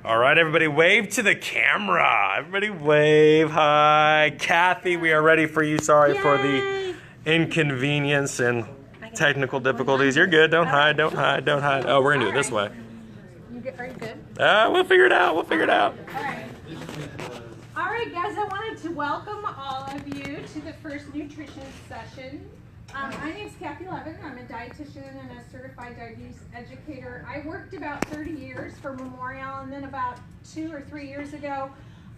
All right, everybody, wave to the camera. Everybody wave. Hi. Kathy, we are ready for you. Sorry for the inconvenience and technical difficulties. You're good. Don't hide, don't hide, don't hide. Oh, we're going to do it this way. Are you good? We'll figure it out. We'll figure it out. All right, guys, I wanted to welcome all of you to the first nutrition session. My name's Kathy Levin. I'm a dietitian and a certified diabetes educator. I worked about 30 years for Memorial, and then about 2 or 3 years ago,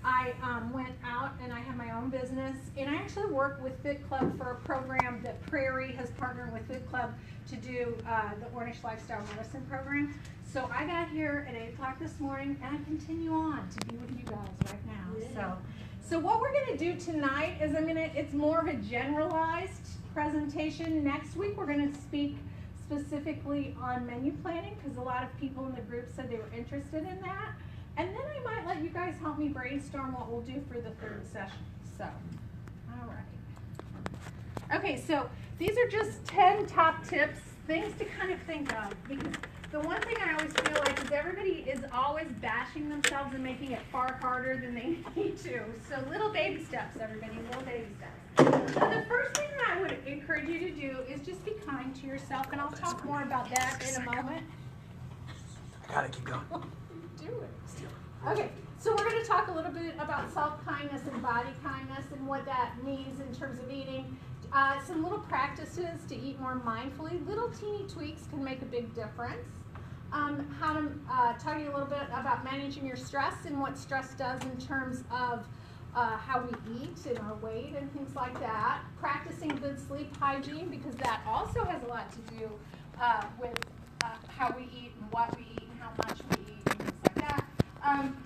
I went out and I have my own business. And I actually work with Fit Club for a program that Prairie has partnered with Fit Club to do the Ornish Lifestyle Medicine program. So I got here at 8 o'clock this morning, and I continue on to be with you guys right now. So what we're going to do tonight is it's more of a generalized presentation. Next week we're going to speak specifically on menu planning because a lot of people in the group said they were interested in that. And then I might let you guys help me brainstorm what we'll do for the third session. So, all right. Okay, so these are just 10 top tips, things to kind of think of. Because the one thing I always feel like is everybody is always bashing themselves and making it far harder than they need to. So little baby steps, everybody, little baby steps. So the first thing that I would encourage you to do is just be kind to yourself, and I'll talk more about that in a moment. I gotta keep going. Do it. Okay, so we're going to talk a little bit about self-kindness and body kindness and what that means in terms of eating. Some little practices to eat more mindfully. Little teeny tweaks can make a big difference. How to talk to you a little bit about managing your stress and what stress does in terms of how we eat and our weight and things like that. Practicing good sleep hygiene, because that also has a lot to do with how we eat and what we eat and how much we eat and things like that.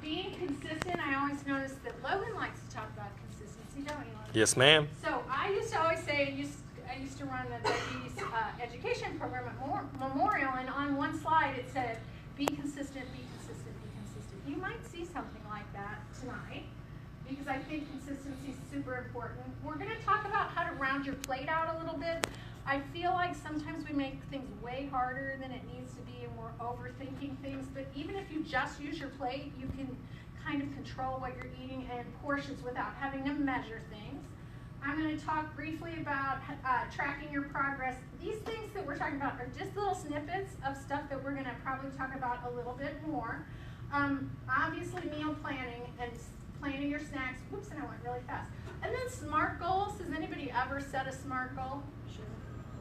Being consistent, I always notice that Logan likes to talk about consistency, don't you, Logan? Yes, ma'am. So I used to always say, I used to run the diabetes education program at Memorial, and on one slide it said, be consistent, be consistent, be consistent. You might see something like that tonight, because I think consistency is super important. We're going to talk about how to round your plate out a little bit. I feel like sometimes we make things way harder than it needs to be, and we're overthinking things, but even if you just use your plate, you can kind of control what you're eating and portions without having to measure things. I'm going to talk briefly about tracking your progress. These things that we're talking about are just little snippets of stuff that we're going to probably talk about a little bit more. Obviously, meal planning and planning your snacks. Whoops, and I went really fast. And then SMART goals. Has anybody ever set a SMART goal? Sure.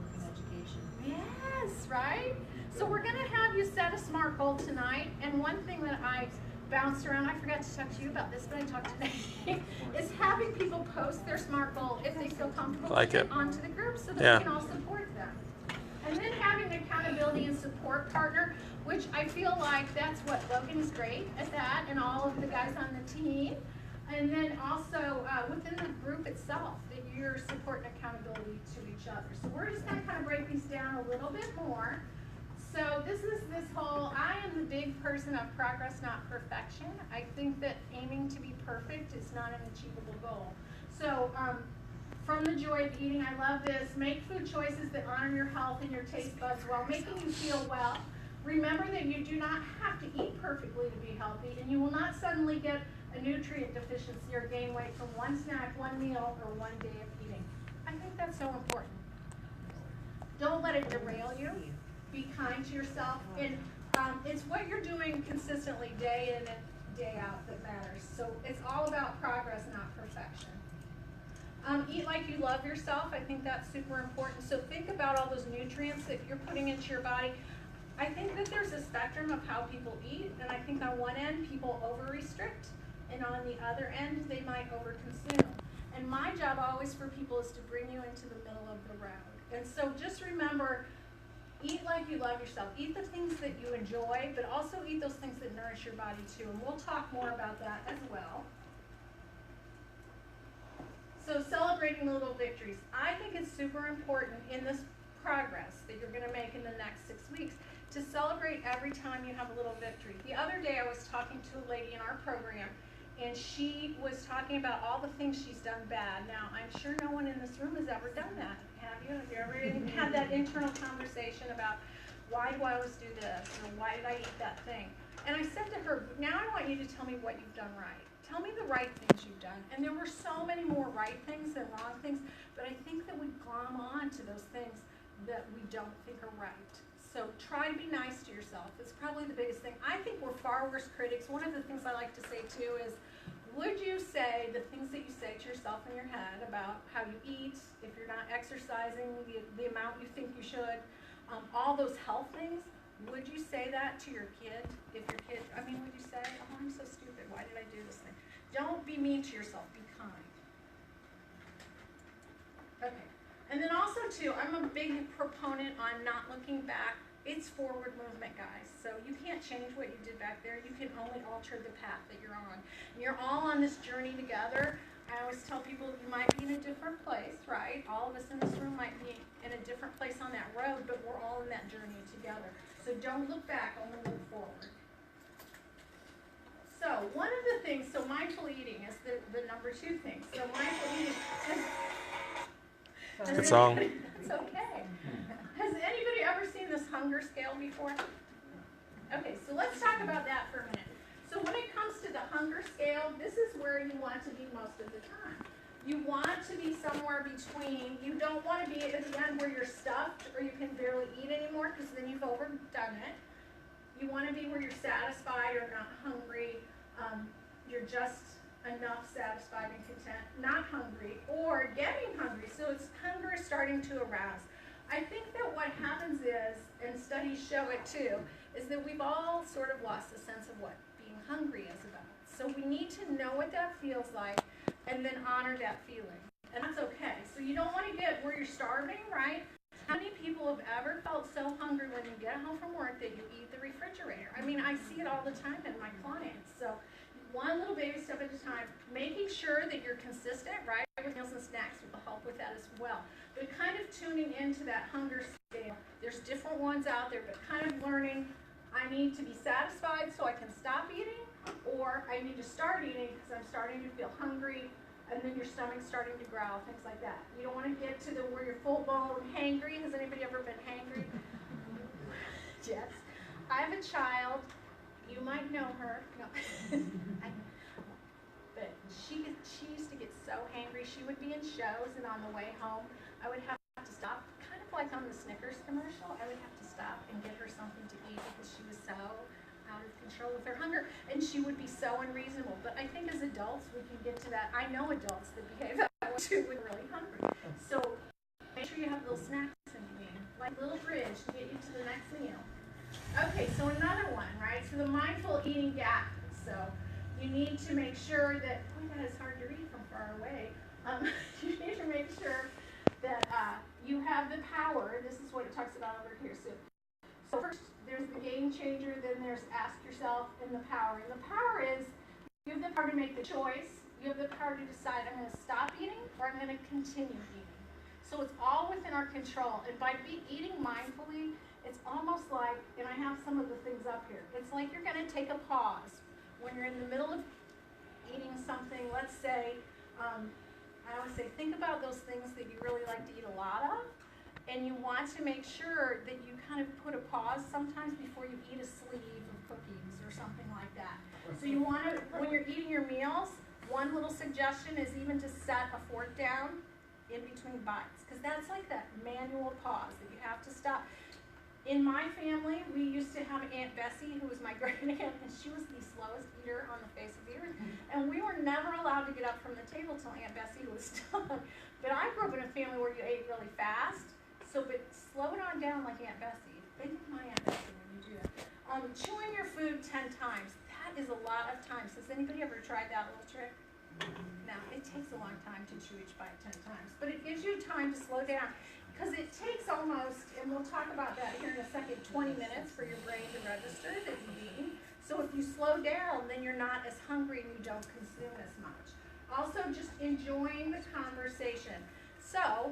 Work in education. Yes, right? So we're going to have you set a SMART goal tonight. And one thing that I bounced around, I forgot to talk to you about this, but I talked today, is having people post their SMART goal if they feel comfortable Like to it. onto the group so that we can all support them. And then having an accountability and support partner, which I feel like that's what Logan is great at that, and all of the guys on the team. And then also within the group itself, that you're support and accountability to each other. So we're just going to kind of break these down a little bit more. So this is this whole, I am the big person of progress, not perfection. I think that aiming to be perfect is not an achievable goal. So from the joy of eating, I love this. Make food choices that honor your health and your taste buds while making you feel well. Remember that you do not have to eat perfectly to be healthy, and you will not suddenly get a nutrient deficiency or gain weight from one snack, one meal, or one day of eating. I think that's so important. Don't let it derail you. Be kind to yourself. And it's what you're doing consistently day in and day out that matters. So it's all about progress, not perfection. Eat like you love yourself. I think that's super important. So think about all those nutrients that you're putting into your body. I think that there's a spectrum of how people eat, and I think on one end people over-restrict, and on the other end they might over-consume. And my job always for people is to bring you into the middle of the road. And so just remember, eat like you love yourself. Eat the things that you enjoy, but also eat those things that nourish your body too. And we'll talk more about that as well. So celebrating the little victories. I think it's super important in this progress that you're going to make in the next 6 weeks to celebrate every time you have a little victory. The other day I was talking to a lady in our program, and she was talking about all the things she's done bad. Now, I'm sure no one in this room has ever done that. Have you? Have you ever had that internal conversation about why do I always do this? Or why did I eat that thing? And I said to her, now I want you to tell me what you've done right. Tell me the right things you've done. And there were so many more right things than wrong things, but I think that we glom on to those things that we don't think are right. So try to be nice to yourself. It's probably the biggest thing. I think we're far worse critics. One of the things I like to say too is, would you say the things that you say to yourself in your head about how you eat, if you're not exercising the amount you think you should, all those health things, would you say that to your kid? If your kid, would you say, oh, I'm so stupid, why did I do this thing? Don't be mean to yourself, be kind. Okay, and then also too, I'm a big proponent on not looking back. It's forward movement, guys. So you can't change what you did back there. You can only alter the path that you're on. And you're all on this journey together. I always tell people you might be in a different place, right? All of us in this room might be in a different place on that road, but we're all in that journey together. So don't look back, only look forward. So one of the things, so mindful eating is the number 2 thing. So mindful eating is... Good song. It's okay. Has anybody ever seen this hunger scale before? Okay, so let's talk about that for a minute. So when it comes to the hunger scale, this is where you want to be most of the time. You want to be somewhere between, you don't want to be at the end where you're stuffed or you can barely eat anymore because then you've overdone it. You want to be where you're satisfied or not hungry. You're just enough satisfied and content, not hungry, or getting hungry. So it's hunger is starting to arouse. I think that what happens is, and studies show it too, is that we've all sort of lost the sense of what being hungry is about. So we need to know what that feels like and then honor that feeling. And that's okay. So you don't want to get where you're starving, right? How many people have ever felt so hungry when you get home from work that you eat the refrigerator? I mean, I see it all the time in my clients. So one little baby step at a time, making sure that you're consistent, right, with meals and snacks will help with that as well. But kind of tuning into that hunger scale. There's different ones out there, but kind of learning, I need to be satisfied so I can stop eating, or I need to start eating because I'm starting to feel hungry, and then your stomach's starting to growl, things like that. You don't want to get to where you're full-blown hangry. Has anybody ever been hangry? Yes. I have a child. You might know her. No. But she used to get so hangry. She would be in shows, and on the way home, I would have to stop, kind of like on the Snickers commercial. I would have to stop and get her something to eat because she was so out of control with her hunger, and she would be so unreasonable. But I think as adults, we can get to that. I know adults that behave that way too when really hungry. So make sure you have little snacks in between, like a little bridge to get you to the next meal. Okay, so another one, right? So the mindful eating gap. So you need to make sure that, boy, that is hard to read from far away. You need to make sure that you have the power. This is what it talks about over here. So first, there's the game changer, then there's ask yourself, and the power. And the power is, you have the power to make the choice. You have the power to decide, I'm going to stop eating or I'm going to continue eating. So it's all within our control. And by eating mindfully, it's almost like, and I have some of the things up here, it's like you're going to take a pause. When you're in the middle of eating something, let's say, I always say, think about those things that you really like to eat a lot of, and you want to make sure that you kind of put a pause sometimes before you eat a sleeve of cookies or something like that. So you want to, when you're eating your meals, one little suggestion is even to set a fork down in between bites, because that's like that manual pause that you have to stop. In my family, we used to have Aunt Bessie, who was my great aunt, and she was the slowest eater on the face of the earth. And we were never allowed to get up from the table till Aunt Bessie was done. But I grew up in a family where you ate really fast, but slow it on down like Aunt Bessie. Think of my Aunt Bessie when you do that. Chewing your food 10 times. That is a lot of times. Has anybody ever tried that little trick? No, it takes a long time to chew each bite 10 times. But it gives you time to slow down. Because it takes almost, and we'll talk about that here in a second, 20 minutes for your brain to register that you've eaten. So if you slow down, then you're not as hungry and you don't consume as much. Also, just enjoying the conversation. So,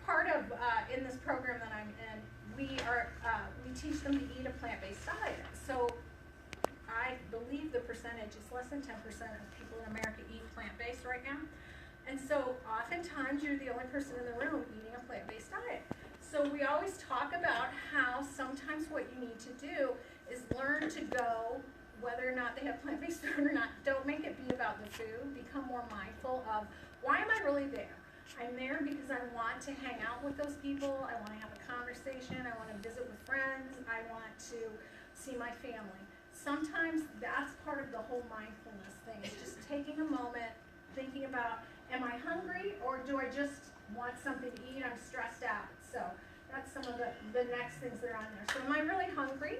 part of, in this program that I'm in, we teach them to eat a plant-based diet. So, I believe the percentage is less than 10% of people in America eat plant-based right now. And so oftentimes you're the only person in the room eating a plant-based diet. So we always talk about how sometimes what you need to do is learn to go whether or not they have plant-based food or not, don't make it be about the food. Become more mindful of, why am I really there? I'm there because I want to hang out with those people. I want to have a conversation. I want to visit with friends. I want to see my family. Sometimes that's part of the whole mindfulness thing. It's just taking a moment, thinking about, am I hungry or do I just want something to eat? I'm stressed out. So that's some of the next things that are on there. So am I really hungry?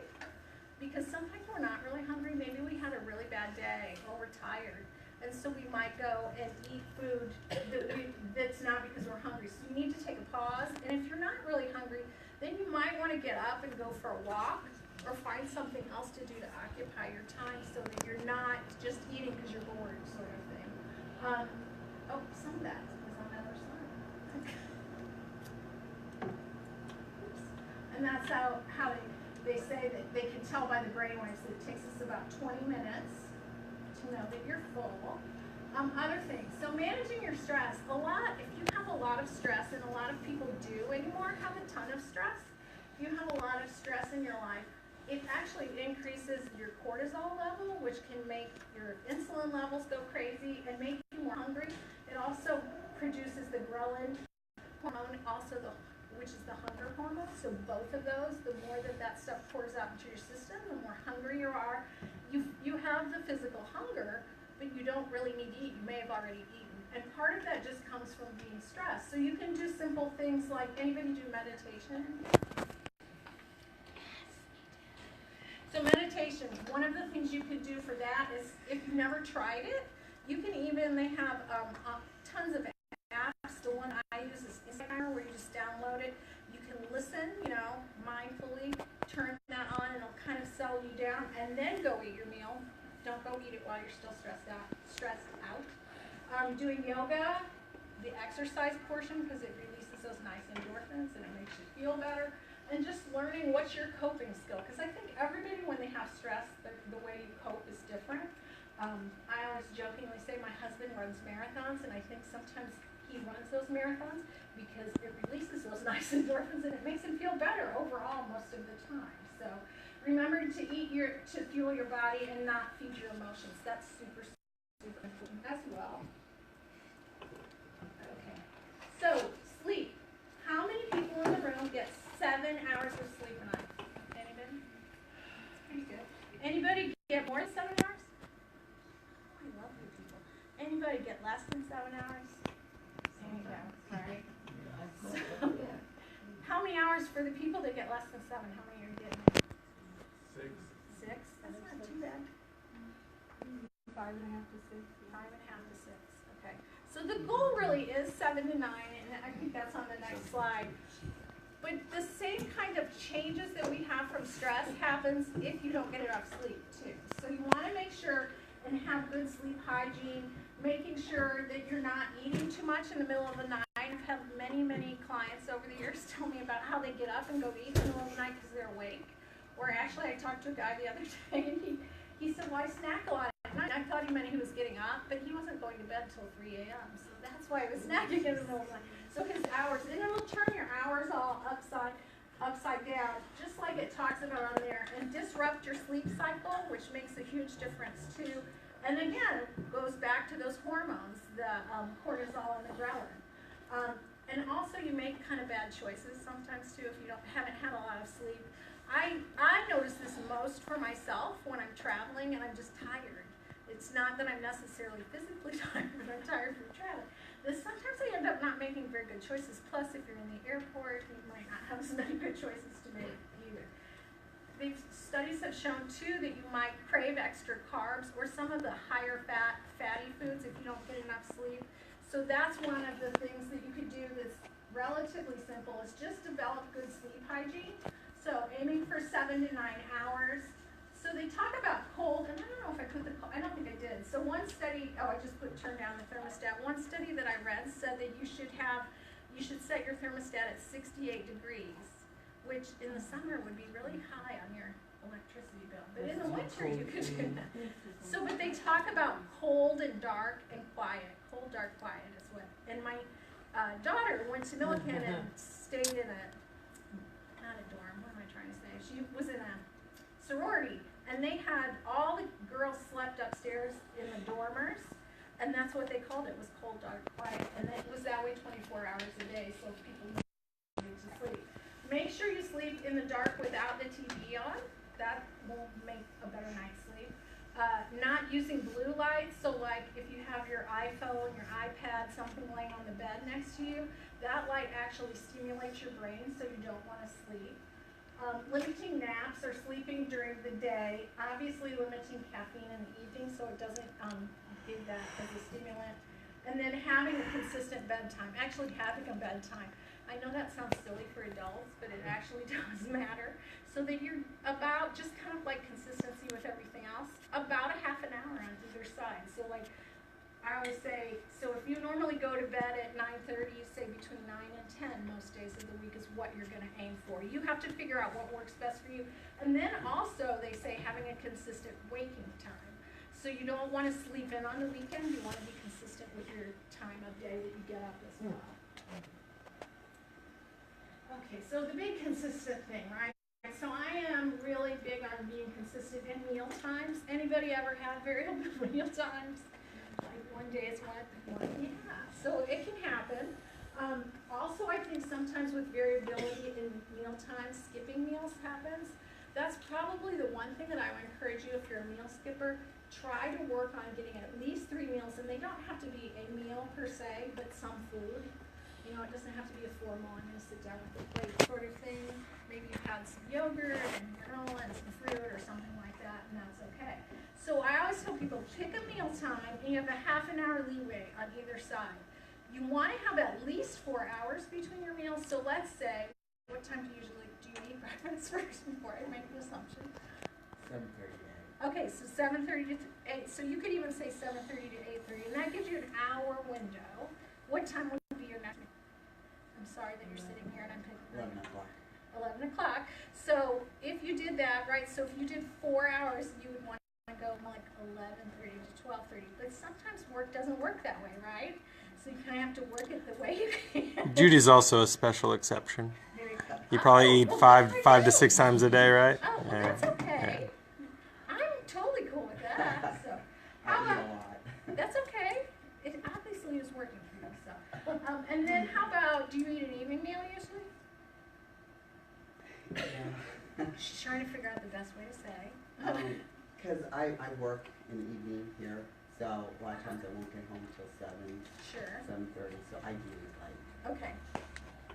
Because sometimes we're not really hungry. Maybe we had a really bad day or we're tired. And so we might go and eat food that's not because we're hungry. So you need to take a pause. And if you're not really hungry, then you might want to get up and go for a walk or find something else to do to occupy your time so that you're not just eating because you're bored, sort of thing. Oh, some of that is on the other side. Oops. And that's how they say that they can tell by the brainwaves that it takes us about 20 minutes to know that you're full. Other things, so managing your stress, if you have a lot of stress, and a lot of people do anymore have a ton of stress, if you have a lot of stress in your life, it actually increases your cortisol level, which can make your insulin levels go crazy and make you more hungry. It also produces the ghrelin hormone, which is the hunger hormone. So both of those, the more that stuff pours out into your system, the more hungry you are. You have the physical hunger, but you don't really need to eat. You may have already eaten. And part of that just comes from being stressed. So you can do simple things like, anybody do meditation? So meditation, one of the things you could do for that is, if you've never tried it, you can they have tons of apps. The one I use is Instagram, where you just download it. You can listen, mindfully, turn that on, and it'll kind of settle you down, and then go eat your meal. Don't go eat it while you're still stressed out. Doing yoga, the exercise portion, because it releases those nice endorphins and it makes you feel better. And just learning what's your coping skill, because I think everybody, when they have stress, the way you cope is different. I always jokingly say my husband runs marathons, and I think sometimes he runs those marathons because it releases those nice endorphins and it makes him feel better overall most of the time. So remember to eat to fuel your body and not feed your emotions. That's super, super important as well. Okay. So sleep. How many people in the room get 7 hours of sleep a night? Anybody? That's pretty good. Anybody get more than 7 hours? Oh, I love you people. Anybody get less than 7 hours? There you go. Right. So, how many hours for the people that get less than 7? How many are you getting? 6. 6? That's not too bad. 5.5 to 6. 5.5 to 6. Okay. So the goal really is 7 to 9, and I think that's on the next slide. But the same kind of changes that we have from stress happens if you don't get enough sleep too. So you want to make sure and have good sleep hygiene, making sure that you're not eating too much in the middle of the night. I've had many clients over the years tell me about how they get up and go eat in the middle of the night because they're awake. Or actually, I talked to a guy the other day, and he said, "Why snack a lot at night?" I thought he meant he was getting up, but he wasn't going to bed till 3 a.m. So that's why he was snacking in the middle of the night. So his hours, and it'll turn your hours all upside down, just like it talks about on there, and disrupt your sleep cycle, which makes a huge difference too. And again, goes back to those hormones, the cortisol and the ghrelin. And also you make kind of bad choices sometimes too if you haven't had a lot of sleep. I notice this most for myself when I'm traveling and I'm just tired. It's not that I'm necessarily physically tired, but I'm tired from traveling. Sometimes I end up not making very good choices. Plus, if you're in the airport, you might not have as many good choices to make either. Studies have shown too that you might crave extra carbs or some of the higher fatty foods if you don't get enough sleep. So that's one of the things that you could do that's relatively simple, is just develop good sleep hygiene. So aiming for 7 to 9 hours. So they talk about cold, and I don't know if I put I don't think I did. So one study, I just turn down the thermostat. One study that I read said that you should set your thermostat at 68 degrees, which in the summer would be really high on your electricity bill. But in the winter you could do that. So, but they talk about cold and dark and quiet. Cold, dark, quiet is what. And my daughter went to Millikan and stayed in not a dorm, what am I trying to say? She was in a sorority, And they had, all the girls slept upstairs in the dormers, and that's what they called it, was cold, dark, quiet. And it was that way 24 hours a day, so people needed to sleep. Make sure you sleep in the dark without the TV on. That will make a better night's sleep. Not using blue lights, so like if you have your iPhone, your iPad, something laying on the bed next to you, that light actually stimulates your brain so you don't want to sleep. Limiting naps or sleeping during the day, obviously limiting caffeine in the evening so it doesn't give that as a stimulant. And then having a consistent bedtime, actually having a bedtime. I know that sounds silly for adults, but it actually does matter. So that you're about, just kind of like consistency with everything else, about a half an hour on either side. So like, I always say, so if you normally go to bed at 9:30, you say between 9 and 10 most days of the week is what you're gonna aim for. You have to figure out what works best for you. And then also, they say having a consistent waking time. So you don't wanna sleep in on the weekend, you wanna be consistent with your time of day that you get up as well. Okay, so the big consistent thing, right? So I am really big on being consistent in meal times. Anybody ever had variable meal times? Like one day it's one, yeah, so it can happen. Also, I think sometimes with variability in meal times, skipping meals happens. That's probably the one thing that I would encourage you if you're a meal skipper. Try to work on getting at least 3 meals, and they don't have to be a meal per se, but some food. You know, it doesn't have to be a formal, I'm going to sit down with a plate sort of thing. Maybe you've had some yogurt and granola and some fruit or something like that, and that's okay. So I always tell people, pick a meal time, and you have a half an hour leeway on either side. You want to have at least 4 hours between your meals. So let's say, what time do you eat breakfast first before I make an assumption? 7:30. Okay, so 7:30 to 8. So you could even say 7:30 to 8:30, and that gives you an hour window. What time would be your next meal? I'm sorry that you're sitting here and I'm picking 11 o'clock. 11 o'clock. So if you did that, right, so if you did 4 hours, you would want to go from like 11:30 to 12:30. But sometimes work doesn't work that way, right? So you kind of have to work it the way you can. Judy's also a special exception. There you go. You probably eat well, five good for to you. 6 times a day, right? Oh, well, that's okay. I'm totally cool with that. So, I how eat about, a lot. that's okay. It obviously is working for you. So, and then how about, do you eat an evening meal usually? Yeah. She's trying to figure out the best way to say. Because I work in the evening here, so a lot of times I won't get home until 7, Sure. 7:30, so I do eat like, Okay.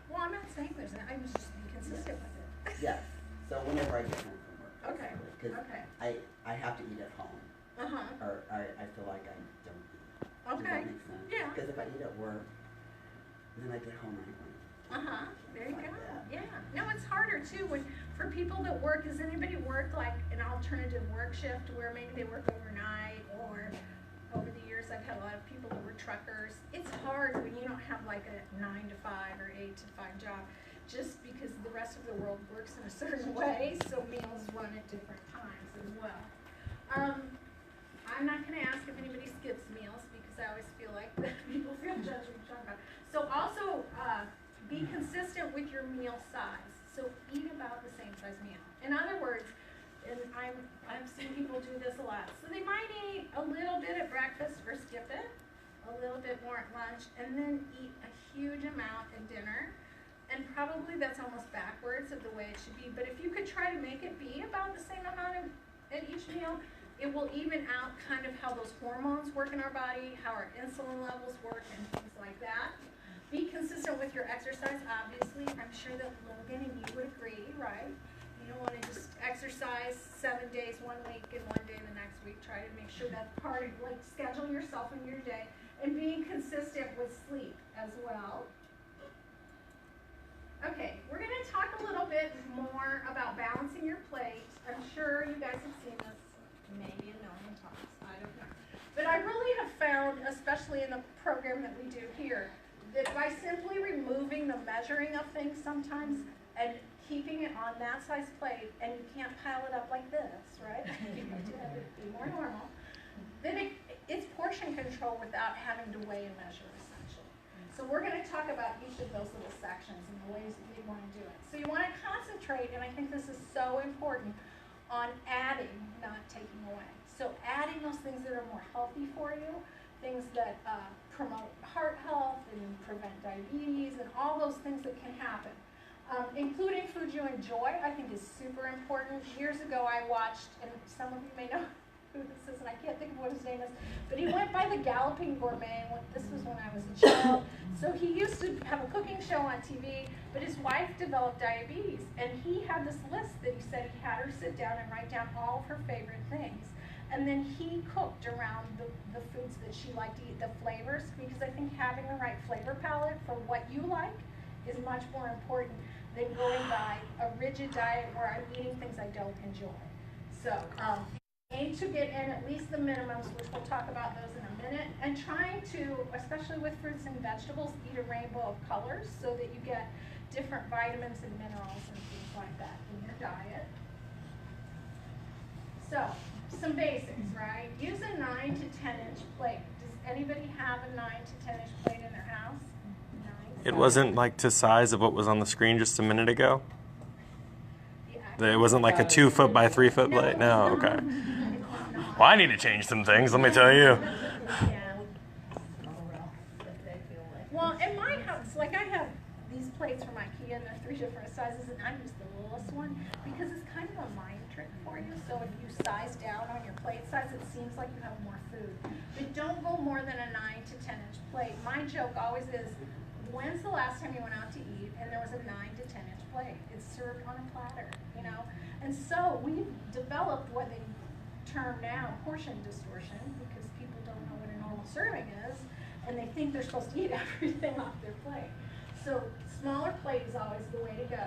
Well, I'm not saying there's not, I'm just being consistent with it. yes. So whenever I get home from work. Okay. Because Okay. I have to eat at home, Uh-huh. or I feel like I don't eat. Does Okay. that make sense? Yeah. Because if I eat at work, then I get home and I want to eat. Uh-huh. There you Like go. that. Yeah. No, it's harder too when for people that work, has anybody worked like an alternative work shift where maybe they work overnight, or over the years I've had a lot of people that were truckers. It's hard when you don't have like a 9 to 5 or 8 to 5 job, just because the rest of the world works in a certain way, so meals run at different times as well. I'm not going to ask if anybody skips meals because I always feel like people feel judged when you talk about it. So also, be consistent with your meal size. So eat about the same size meal. In other words, and I've seen people do this a lot. So they might eat a little bit at breakfast or skip it, a little bit more at lunch, and then eat a huge amount at dinner. And probably that's almost backwards of the way it should be. But if you could try to make it be about the same amount at each meal, it will even out kind of how those hormones work in our body, how our insulin levels work, and things like that. Be consistent with your exercise, obviously. I'm sure that Logan and you would agree, right? You don't want to just exercise 7 days one week and 1 day the next week. Try to make sure that's part of, like, schedule yourself in your day. And being consistent with sleep as well. Okay, we're going to talk a little bit more about balancing your plate. I'm sure you guys have seen this maybe a million times. I don't know. But I really have found, especially in the program that we do here, that by simply removing the measuring of things sometimes and keeping it on that size plate, and you can't pile it up like this, right? You have to have it be more normal. Then it's portion control without having to weigh and measure, essentially. So we're going to talk about each of those little sections and the ways that you want to do it. So you want to concentrate, and I think this is so important, on adding, not taking away. So adding those things that are more healthy for you, things that promote heart health and prevent diabetes and all those things that can happen. Including food you enjoy, I think is super important. Years ago I watched, and some of you may know who this is, and I can't think of what his name is, but he went by the Galloping Gourmet. This was when I was a child. So he used to have a cooking show on TV, but his wife developed diabetes, and he had this list that he said he had her sit down and write down all of her favorite things. And then he cooked around the foods that she liked to eat, the flavors, because I think having the right flavor palette for what you like is much more important than going by a rigid diet where I'm eating things I don't enjoy. So aim to get in at least the minimums, which we'll talk about those in a minute, and trying to, especially with fruits and vegetables, eat a rainbow of colors so that you get different vitamins and minerals and things like that in your diet. So, some basics, right? Use a 9 to 10 inch plate. Does anybody have a 9 to 10 inch plate in their house? It wasn't like to size of what was on the screen just a minute ago? It wasn't like a 2 foot by 3 foot plate? No, okay. Well, I need to change some things, let me tell you. Yeah. Well, in my house, like I have these plates from IKEA and they're 3 different sizes, and I use the littlest one because it's kind of a mind trick for you. So if you size down on your plate size, it seems like you have more food. But don't go more than a 9 to 10 inch plate. My joke always is, when's the last time you went out to eat and there was a 9 to 10 inch plate? It's served on a platter, you know? And so we've developed what they term now portion distortion, because people don't know what a normal serving is, and they think they're supposed to eat everything off their plate. So smaller plate is always the way to go.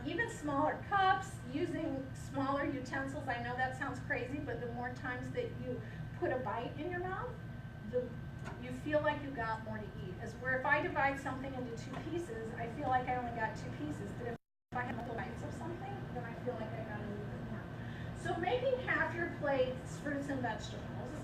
Even smaller cups, using smaller utensils. I know that sounds crazy, but the more times that you put a bite in your mouth, you feel like you got more to eat. As where if I divide something into 2 pieces, I feel like I only got 2 pieces. But if I have multiple bites of something, then I feel like I got a little bit more. So making half your plates fruits and vegetables,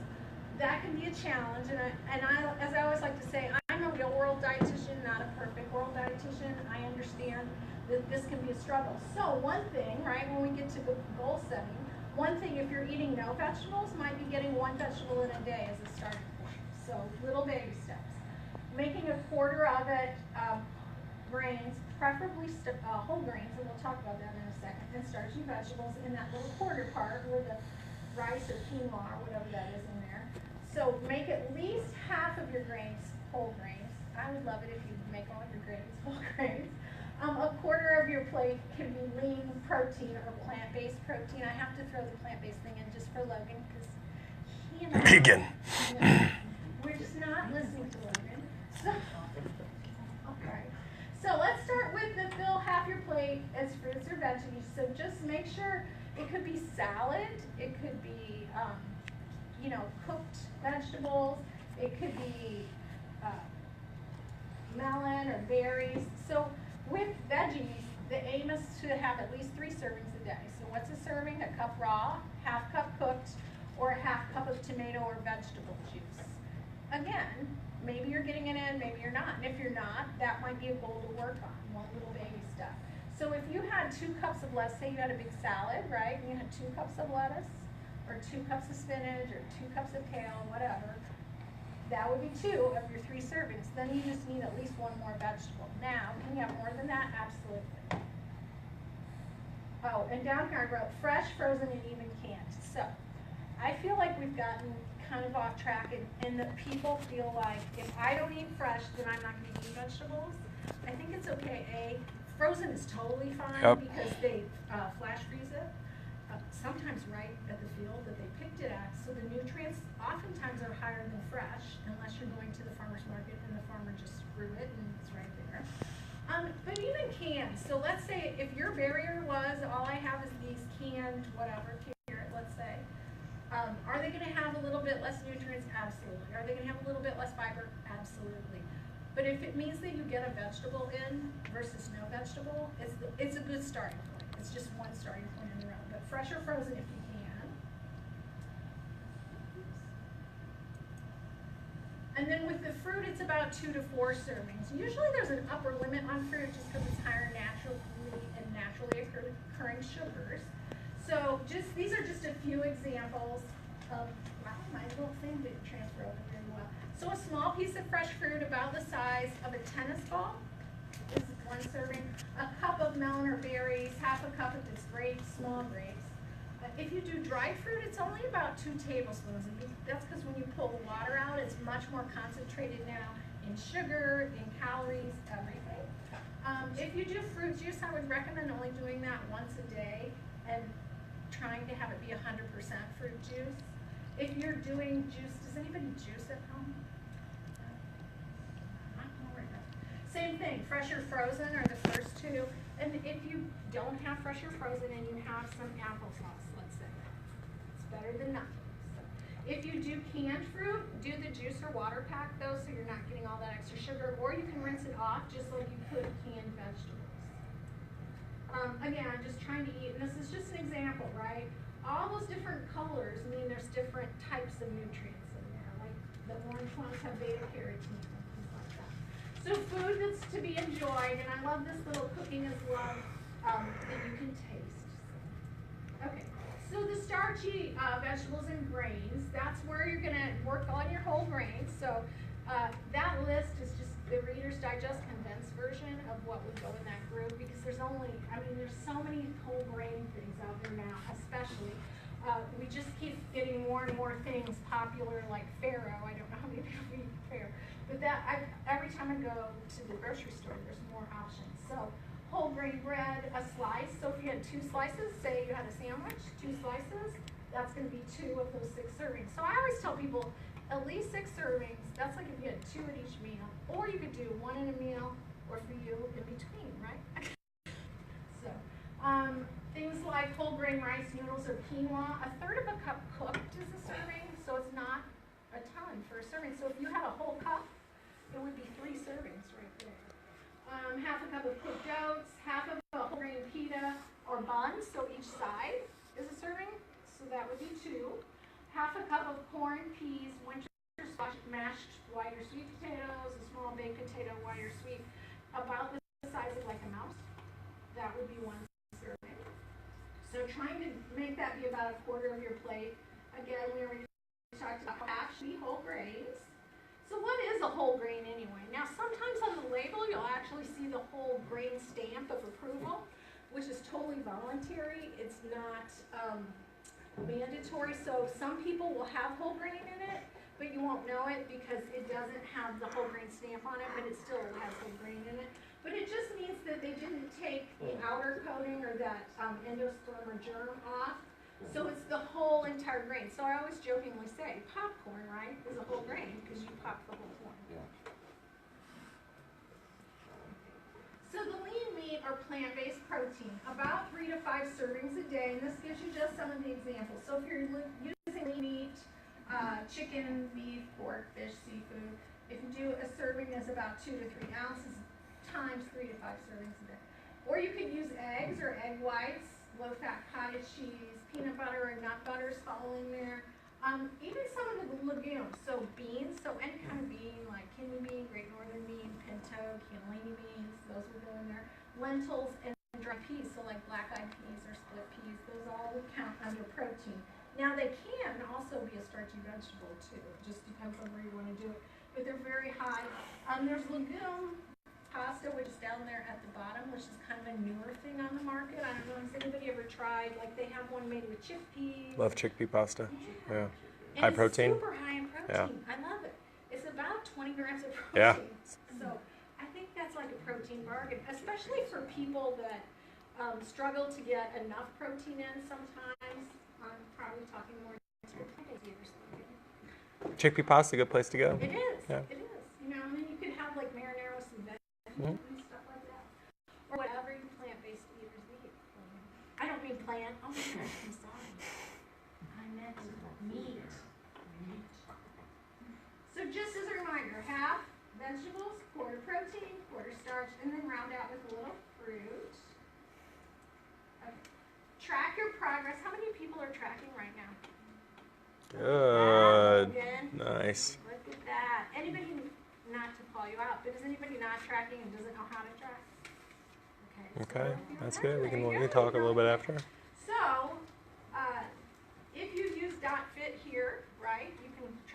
that can be a challenge. And I, as I always like to say, I'm a real world dietitian, not a perfect world dietitian. I understand that this can be a struggle. So one thing, right, when we get to goal setting, one thing, if you're eating no vegetables, might be getting 1 vegetable in a day as a starting point. So little baby steps. Making a quarter of it grains, preferably whole grains, and we'll talk about that in a second, and starchy vegetables in that little quarter part where the rice or quinoa or whatever that is in there. So make at least half of your grains whole grains. I would love it if you make all your grains whole grains. A quarter of your plate can be lean protein or plant-based protein. I have to throw the plant-based thing in just for Logan because he and I, Vegan. we're just not listening to Logan. So, okay. So let's start with the fill half your plate as fruits or veggies. So just make sure it could be salad, it could be cooked vegetables, it could be melon or berries. So with veggies, the aim is to have at least 3 servings a day. So what's a serving? A cup raw, half cup cooked, or a half cup of tomato or vegetable juice. Again, maybe you're getting it in, maybe you're not. And if you're not, that might be a goal to work on, one little baby step. So if you had 2 cups of lettuce, say you had a big salad, right? And you had 2 cups of lettuce, or 2 cups of spinach, or 2 cups of kale, whatever. That would be 2 of your 3 servings. Then you just need at least 1 more vegetable. Now, can you have more than that? Absolutely. Oh, and down here I wrote fresh, frozen, and even canned. So, I feel like we've gotten kind of off track, and that people feel like if I don't eat fresh, then I'm not going to eat vegetables. I think it's okay. Frozen is totally fine because they flash freeze it. Sometimes right at the field that they picked it at, so the nutrients oftentimes are higher than fresh, unless you're going to the farmer's market and the farmer just grew it and it's right there. But even canned, so let's say if your barrier was, all I have is these canned whatever, carrot, let's say, are they going to have a little bit less nutrients? Absolutely. Are they going to have a little bit less fiber? Absolutely. But if it means that you get a vegetable in versus no vegetable, it's a good starting point. It's just one starting point in the row. But fresh or frozen if you can. And then with the fruit, it's about 2 to 4 servings. Usually there's an upper limit on fruit just because it's higher naturally and naturally occurring sugars. So these are just a few examples of, wow, my little thing didn't transfer over very well. So a small piece of fresh fruit about the size of a tennis ball is one serving. A cup of melon or berries, half a cup if it's grapes, small grapes. If you do dried fruit, it's only about 2 tablespoons. And that's because when you pull the water out, it's much more concentrated now in sugar, in calories, everything. If you do fruit juice, I would recommend only doing that once a day and trying to have it be 100% fruit juice. If you're doing juice, does anybody juice at home? Same thing, fresh or frozen are the first two. And if you don't have fresh or frozen and you have some applesauce, let's say, it's better than nothing. So if you do canned fruit, do the juice or water pack though, so you're not getting all that extra sugar, or you can rinse it off just like you could canned vegetables. Again, I'm just trying to eat, and this is just an example, right? All those different colors mean there's different types of nutrients in there, like the orange ones have beta carotene and things like that. So food that's to be enjoyed, and I love this little cooking is love that you can taste. Okay, so the starchy vegetables and grains, that's where you're gonna work on your whole grains. So that list is just the Reader's Digest condensed version of what would go in that group, because there's only, I mean, there's so many whole grain things out there now, especially. We just keep getting more and more things popular, like farro. I don't know how many people eat farro, but every time I go to the grocery store, there's more options. So whole grain bread, a slice. So if you had 2 slices, say you had a sandwich, 2 slices, that's going to be 2 of those 6 servings. So I always tell people at least 6 servings. That's like if you had 2 at each meal, or you could do 1 in a meal, or for you in between, right? So things like whole grain rice noodles or quinoa, 1/3 of a cup cooked is a serving, so it's not a ton for a serving. So if you had a whole cup, it would be 3 servings right there. 1/2 a cup of cooked oats, 1/2 of a whole grain pita or bun, so each side is a serving, so that would be 2. 1/2 a cup of corn, peas, winter squash, mashed white or sweet potatoes, a small baked potato, white or sweet, about the size of like a mouse. That would be 1 serving. So trying to make that be about 1/4 of your plate. Again, we already talked about actually whole grains. So what is a whole grain anyway? Now sometimes on the label you'll actually see the whole grain stamp of approval, which is totally voluntary. It's not mandatory. So some people will have whole grain in it, but you won't know it because it doesn't have the whole grain stamp on it, but it still has whole grain in it. But it just means that they didn't take the outer coating or that endosperm or germ off. So it's the whole entire grain. So I always jokingly say, popcorn, right, is a whole grain because you pop the whole corn. Yeah. So the lean meat or plant-based protein, about 3 to 5 servings a day, and this gives you just some of the examples. So if you're using lean meat, chicken, beef, pork, fish, seafood, if you do a serving that's about 2 to 3 ounces times 3 to 5 servings a day. Or you could use eggs or egg whites, low-fat cottage cheese, peanut butter or nut butters fall in there. Even some of the legumes, so beans, so any kind of bean like kidney bean, great northern bean, pinto, cannellini beans, those would go in there. Lentils and dry peas, so like black-eyed peas or split peas, those all would count under protein. Now they can also be a starchy vegetable too, it just depends on where you want to do it, but they're very high. There's legume pasta, which is down there at the bottom, which is kind of a newer thing on the market. I don't know, has anybody ever tried, like they have one made with chickpeas. Love chickpea pasta. Yeah. And High it's protein. super high in protein. I love it. It's about 20 grams of protein. Yeah. So I think that's like a protein bargain, especially for people that struggle to get enough protein in sometimes. I'm probably talking more to plant-based eaters. Chickpea pasta, good place to go. It is. Yeah. It is. You know, and then you could have like marinara with some vegetables and stuff like that, or whatever you plant-based eaters eat. I don't mean plant. Oh my gosh, I'm sorry. I meant meat. So just as a reminder, 1/2 vegetables, 1/4 protein, 1/4 starch, and then round out with a little fruit. Okay. Track your progress. How many people are tracking right now? Good. Good. Nice. Look at that. Anybody, not to call you out, but is anybody not tracking and doesn't know how to track? Okay. Okay, So that's if good. you're We there you can go. talk a little bit after. So,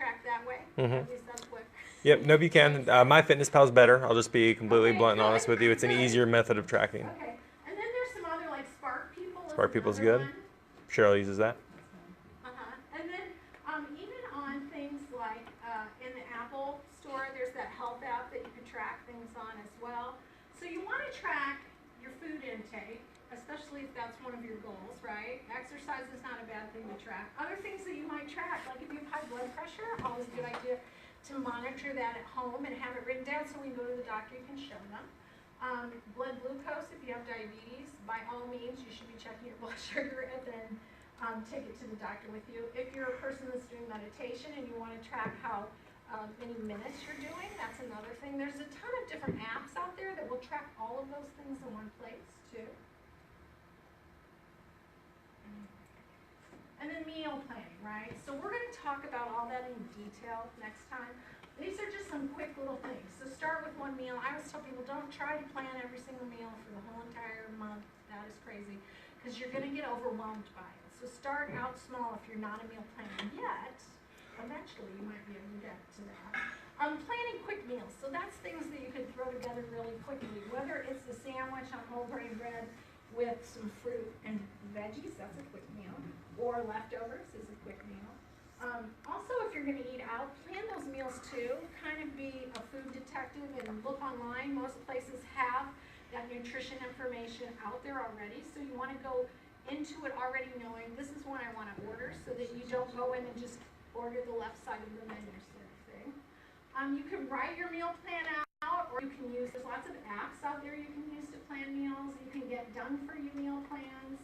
track that way. Mhm. At least that's what. Yep, nope, you can. MyFitnessPal's better. I'll just be completely Okay, blunt and good, honest with you. It's an good. easier method of tracking. Okay, and then there's some other like Spark People. is Spark People's another good. one. Cheryl uses that. And then even on things like in the Apple store, there's that health app that you can track things on as well. So you want to track your food intake, especially if that's one of your goals, right? Exercise is not a bad thing to track. Other things that you might track, like if you have high blood pressure, always a good idea to monitor that at home and have it written down so when you go to the doctor you can show them. Blood glucose, if you have diabetes, by all means you should be checking your blood sugar and then take it to the doctor with you. If you're a person that's doing meditation and you want to track how many minutes you're doing, that's another thing. There's a ton of different apps out there that will track all of those things in one place too. And then meal planning, right? So we're going to talk about all that in detail next time. These are just some quick little things. So start with one meal. I always tell people don't try to plan every single meal for the whole entire month. That is crazy because you're going to get overwhelmed by it. So start out small if you're not a meal planner yet. Eventually you might be able to get to that. Planning quick meals. So that's things that you could throw together really quickly. Whether it's a sandwich on whole grain bread with some fruit and veggies, that's a quick meal. Or leftovers is a quick meal. Also, if you're going to eat out, plan those meals too. Kind of be a food detective and look online. Most places have that nutrition information out there already. So you want to go into it already knowing this is what I want to order so that you don't go in and just order the left side of the menu sort of thing. You can write your meal plan out or you can use, there's lots of apps out there you can use to plan meals. You can get done for you meal plans.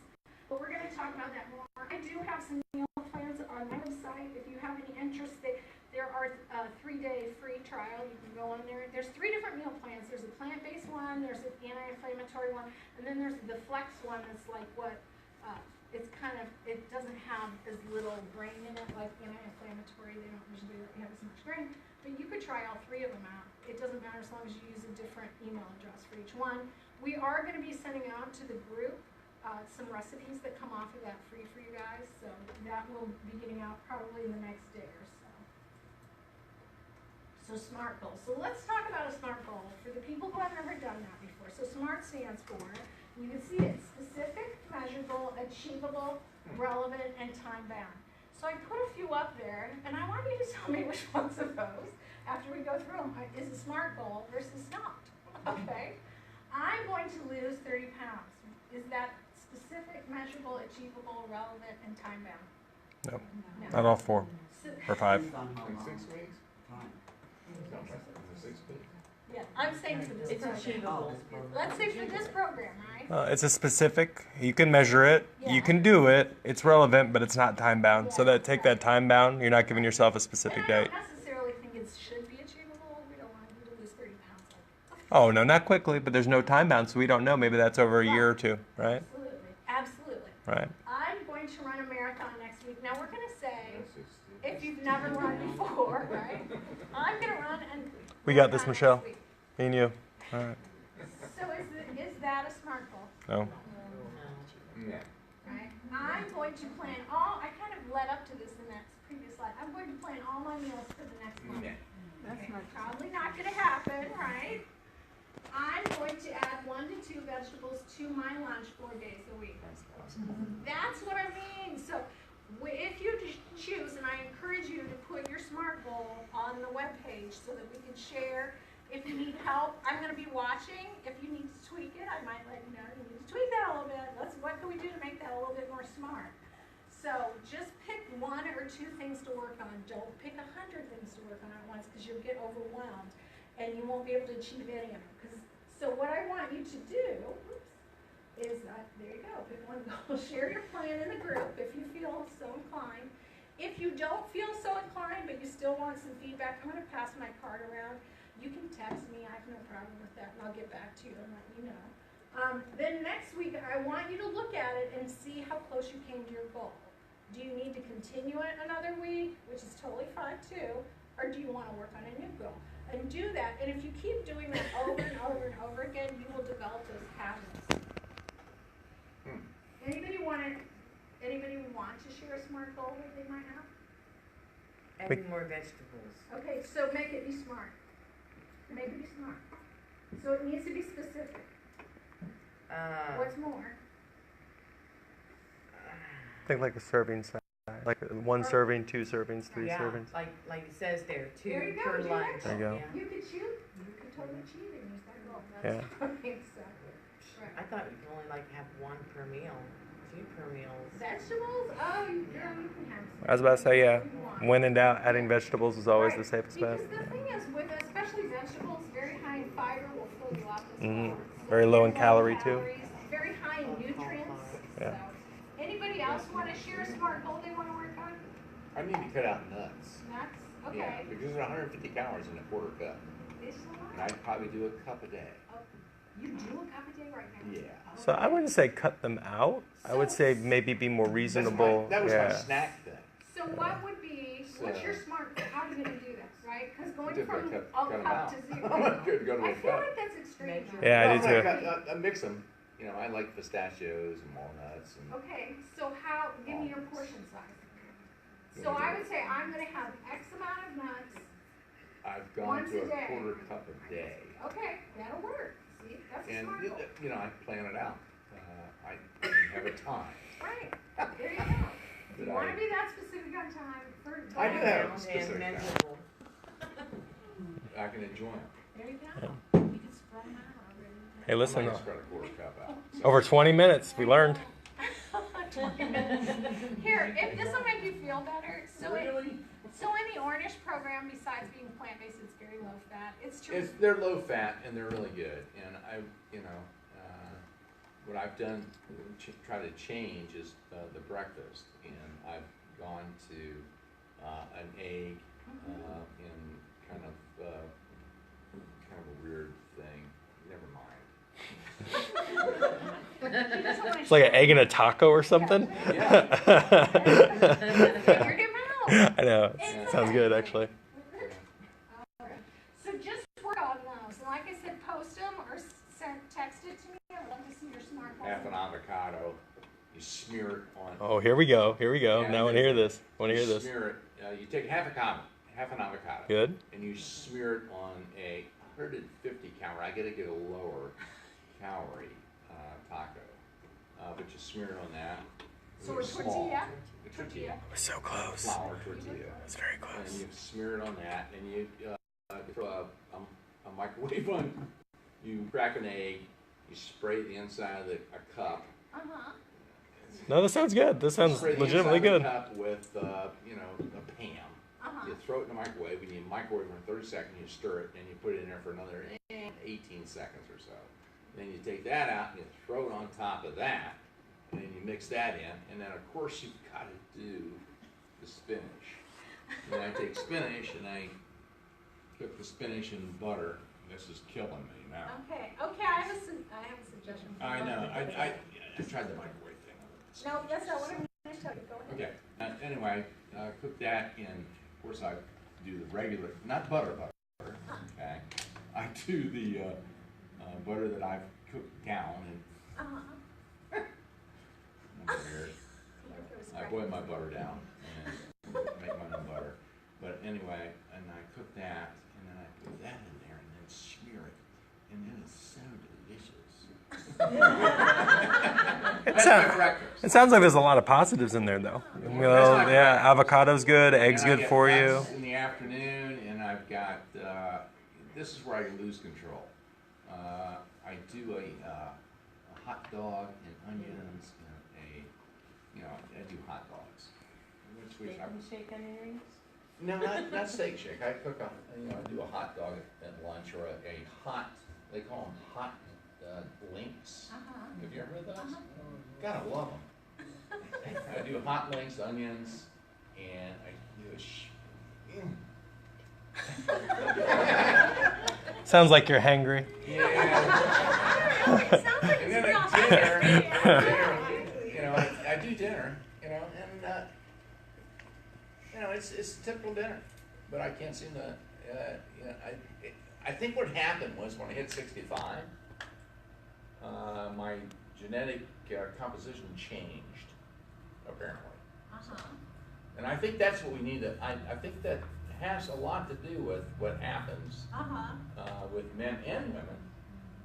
But we're going to talk about that more. I do have some meal plans on my website. If you have any interest, there are a 3-day free trial. You can go on there. There's 3 different meal plans. There's a plant-based one, there's an anti-inflammatory one, and then there's the flex one that's like what, it's kind of, it doesn't have as little grain in it like anti-inflammatory. They don't usually have as much grain. But you could try all 3 of them out. It doesn't matter as long as you use a different email address for each one. We are going to be sending out to the group some recipes that come off of that free for you guys, so that will be getting out probably in the next day or so. So SMART goals. So let's talk about a SMART goal for the people who have never done that before. So SMART stands for, you can see it, specific, measurable, achievable, relevant, and time-bound. So I put a few up there, and I want you to tell me which ones of those, after we go through them, is a SMART goal versus not. Okay? I'm going to lose 30 pounds. Is that specific, measurable, achievable, relevant, and time-bound? No, No. not all 4 So, or 5. Depends on how In long 6 weeks? time. In 6 weeks? yeah, I'm saying for this program. Oh, this program. Let's say for this program, right? It's a specific. You can measure it. Yeah. You can do it. It's relevant, but it's not time bound. So Yeah, that take that time bound. You're not giving yourself a specific And I date. don't necessarily think it should be achievable. We don't want you to lose 30 pounds. Oh no, not quickly. But there's no time bound, so we don't know. Maybe that's over a year or 2, right? Absolutely. Absolutely. Right. I'm going to run a marathon next week. Now we're going to say, Yeah, 60. if you've never run before, right? I'm going to run and We got this, marathon Michelle. next week. Me and you. All right. So is that a SMART goal? No. Yeah. Right? I'm going to plan all, I kind of led up to this in that previous slide. I'm going to plan all my meals for the next month. Yeah. That's Okay, not probably not going to happen, right? I'm going to add 1 to 2 vegetables to my lunch 4 days a week. That's what I mean. So if you choose, and I encourage you to put your SMART goal on the webpage so that we can share. If you need help, I'm going to be watching. If you need to tweak it, I might let you know. You need to tweak that a little bit. What can we do to make that a little bit more smart? So just pick 1 or 2 things to work on. Don't pick 100 things to work on at once because you'll get overwhelmed and you won't be able to achieve any of them. So what I want you to do is, there you go, pick 1 goal. Share your plan in the group if you feel so inclined. If you don't feel so inclined but you still want some feedback, I'm going to pass my card around. You can text me, I have no problem with that, and I'll get back to you and let you know. Then next week, I want you to look at it and see how close you came to your goal. Do you need to continue it another week, which is totally fine too, or do you want to work on a new goal? And do that, and if you keep doing that over and over and over again, you will develop those habits. Anybody want to share a SMART goal that they might have? Adding more vegetables. Okay, so make it be smart. Make it be smart. So it needs to be specific. What's more? Think like a serving size, like 1 serving, 2 servings, 3 Yeah, servings. like it says there, 2 There you go, per do lunch. that. There you go. Yeah. You could cheat. You could totally cheat and use that goal. Yeah. That's fine, so. I thought you could only like have 1 per meal, 2 per meal. Vegetables? Oh, you can have. I was about to say, yeah. if you want. When in doubt, adding vegetables is always Right, the safest bet. Because the thing is, with especially vegetables, very high in fiber will fill you up as Mhm. well. So Very low in calorie, too. calories, very high in nutrients. Yeah. So. Anybody else want to share a smart goal they want to work on? I need to cut out nuts. Nuts? Yeah, Okay. because there's 150 calories in a quarter cup. It's a lot. And I'd probably do a cup a day. Oh, you do a cup a day right now? Yeah. So I wouldn't say cut them out. I would say maybe be more reasonable. That was my Yeah. snack thing. So what would be, what's So- your smart, how are you gonna do this, right? Because going Just from cut a 'em cup out. to zero. Good, go to I a feel cup. like that's extreme. Yeah, I do Well, too. I mix them. You know, I like pistachios and walnuts and. Okay, so how, give me your portion size. So I would say I'm gonna have X amount of nuts. I've gone Once to a a day. quarter cup a day. Okay, that'll work. See, that's a And, smart goal. you know, I plan it out. I didn't have a time. Right, there you go. If you But wanna I- be that specific on time for. I do have a And specific time. measurable. I can enjoy them. There you go. You can spread them out already. Hey, listen. I'm not gonna spread a quarter cup out. So- Over 20 minutes, we learned. 20 minutes. Here, if this will make you feel better, so Really? so in the Ornish program, besides being plant-based, it's very low fat. It's true. They're low fat and they're really good. And what I've done, try to change is the breakfast. And I've gone to an egg in kind of a weird thing. Never mind. She doesn't wanna It's like an share. egg in a taco or something. Figured him out. I know. It's Sounds okay. good, actually. So just work on those. And like I said, post them or text it to me. I'd love to see your smart goals. Half an avocado. You smear it on. Oh, here we go. Here we go. Yeah, Now I want to hear this. Want to You hear this. smear it. You take half an avocado. Good. And you smear it on a 150 calorie. I gotta get a lower calorie taco, but you smear it on that. So They're a small. tortilla? A tortilla. We're so close. Flour tortilla. It's very And close. you smear it on that, and you throw a microwave on. You crack an egg. You spray the inside of a cup. Uh-huh. No, this sounds good. This sounds Spray the legitimately inside of good. the cup with a pan. Uh-huh. You throw it in the microwave, and you microwave for 30 seconds. You stir it, and you put it in there for another 18 seconds or so. Then you take that out, and you throw it on top of that, and then you mix that in. And then, of course, you've got to do the spinach. And I take spinach, and I cook the spinach in butter. This is killing me now. Okay. Okay, I have a suggestion. for I you. know. I tried the microwave thing. No, that's not what I'm going to tell you. Go ahead. Okay. Anyway, cook that in. Of course, I do the regular, not butter. Okay. I do the butter that I've cooked down, and Uh-huh. that's weird. I boil my butter down and make my own butter. But anyway, and I cook that, and then I put that in there, and then smear it, and it is so delicious. That's my breakfast. It sounds like there's a lot of positives in there, though. You know, yeah, avocado's good, eggs And I good get for you. nuts in the afternoon, and I've got, this is where I lose control. I do a hot dog and onions and I do hot dogs. Which I Bacon shake onions? No, not steak shake. I cook I do a hot dog at lunch or a hot, they call them hot links. Uh-huh. Have you ever heard those? Gotta love them. I do hot links, onions, and I do Sounds like you're hangry. Sounds like And it's then real at dinner, I do dinner, and it's a typical dinner, but I can't seem to, I think what happened was when I hit 65, my genetic composition changed, apparently. Uh-huh. And I think that's what we need to, I think that has a lot to do with what happens with men and women.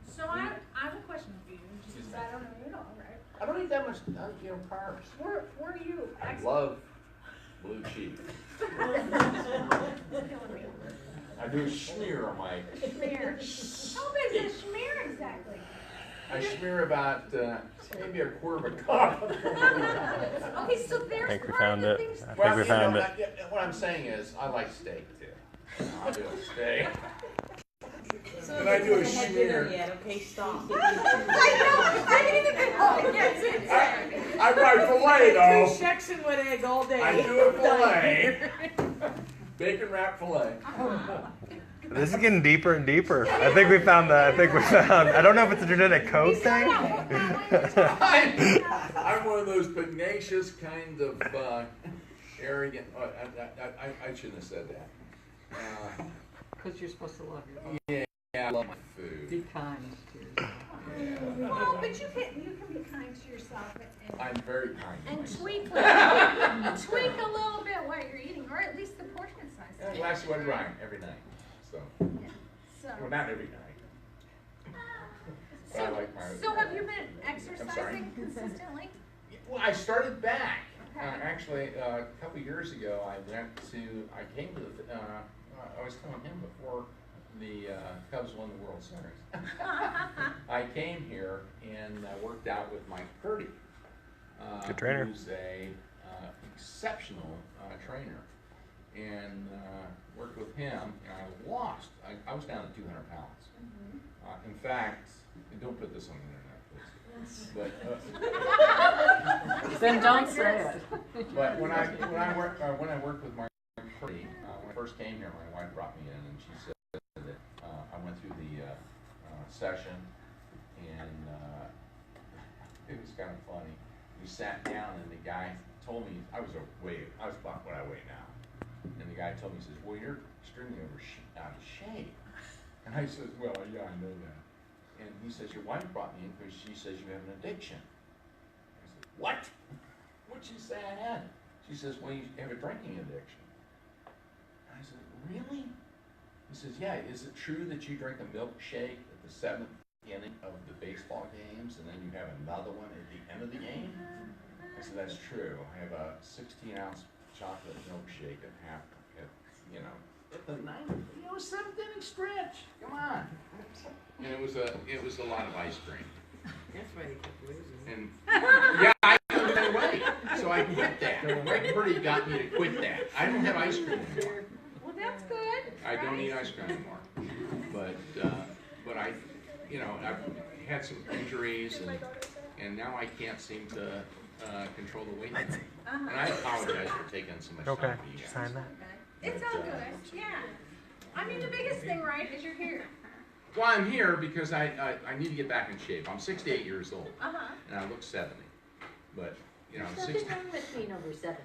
So I have a question for you, just Excuse 'cause me. I don't know you at all, right? I don't eat that much, carbs. Where do you I actually? love blue cheese. I do a smear on my, Schmear. How big is a schmear exactly? I smear about maybe a quarter of a cup. Okay, so there's think we part found of the it. things. I think we found it. What I'm saying is, I like steak too. I'll do a steak. So Can I do a we haven't had dinner schmear? yet, okay, stop. I didn't even think, oh, yes, I buy filet though. 2 section with egg all day. I do a filet. Bacon wrap filet. This is getting deeper and deeper. I think we found I don't know if it's a genetic code thing. I'm one of those pugnacious kind of arrogant. I shouldn't have said that. Because you're supposed to love your Yeah, I love my food. Be kind to yourself. Yeah. Well, but you can be kind to yourself I'm very kind to and myself. tweak a little bit what you're eating, or at least the portion size. And a glass of white wine every night. So, Yeah. So. well, not every night. But I like my. So have you been I'm sorry? exercising consistently? Well, I started back. Okay. Actually, a couple years ago, I came to the, I was telling him before the Cubs won the World Series. I came here and worked out with Mike Purdy. Good trainer. Who's a exceptional trainer. And worked with him, and I lost. I was down to 200 pounds. In fact, and don't put this on the internet, please. But Then don't say it. but when I worked with Mark Purdy, when I first came here, my wife brought me in, and she said that I went through the session, and it was kind of funny. We sat down, and the guy told me I was about what I weigh now, and the guy told me, he says, "Well, you're extremely out of shape," and I said, "Well, yeah, I know that." And he says, "Your wife brought me in because she says you have an addiction." I said, "What? What'd she say I had?" She says, "Well, you have a drinking addiction." And I said, "Really?" He says, "Yeah, is it true that you drink a milkshake at the 7th inning of the baseball games and then you have another one at the end of the game?" I said, "That's true. I have a 16-ounce chocolate milkshake at half, at the 7th inning stretch. Come on." And it was a lot of ice cream. That's why they kept losing. And yeah, I couldn't get away. So I quit that. Mike Purdy got me to quit that. I don't have ice cream anymore. Well, that's good. I don't right? eat ice cream anymore. But I, I've had some injuries and now I can't seem to control the weight. And I apologize for taking so much Okay, time for you guys. sign that. It's all good. Yeah. I mean, the biggest thing, right, is you're here. Well, I'm here because I need to get back in shape. I'm 68 years old and I look 70. But, Nothing wrong with being over 70.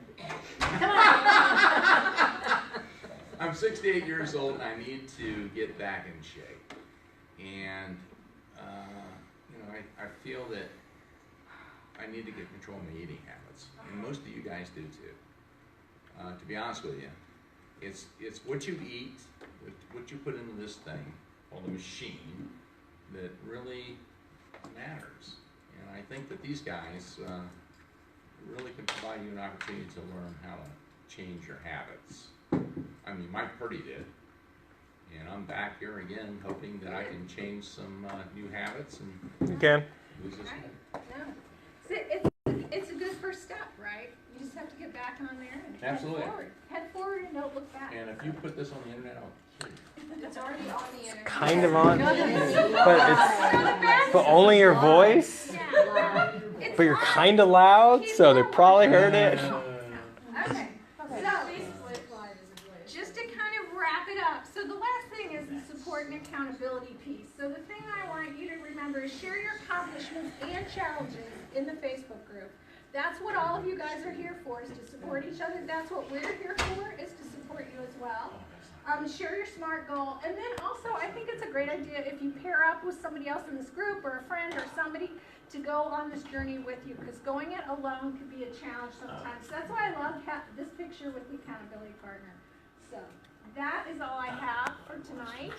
I'm 68 years old and I need to get back in shape. And, I feel that I need to get control of my eating habits. And most of you guys do too. To be honest with you, it's what you eat, what you put into this thing, called the machine, that really matters. And I think that these guys really can provide you an opportunity to learn how to change your habits. I mean, Mike Purdy did. And I'm back here again hoping that I can change some new habits and You can. lose this weight. No. It's a good first step, right? You just have to get back on there and Absolutely. head forward. Head forward and don't look back. And if you put this on the internet, I'll kill you. It's already on the internet. Kind of on, but But but only your voice. Yeah. But you're kind of loud, so they probably heard it. Okay. So, just to kind of wrap it up, so the last thing is the support and accountability piece. So the thing I want you to remember is share your accomplishments and challenges in the Facebook group. That's what all of you guys are here for, is to support each other. That's what we're here for, is to support you as well. Share your SMART goal. And then also, I think it's a great idea if you pair up with somebody else in this group or a friend or somebody to go on this journey with you, because going it alone could be a challenge sometimes. So that's why I love this picture with the accountability partner. So that is all I have for tonight.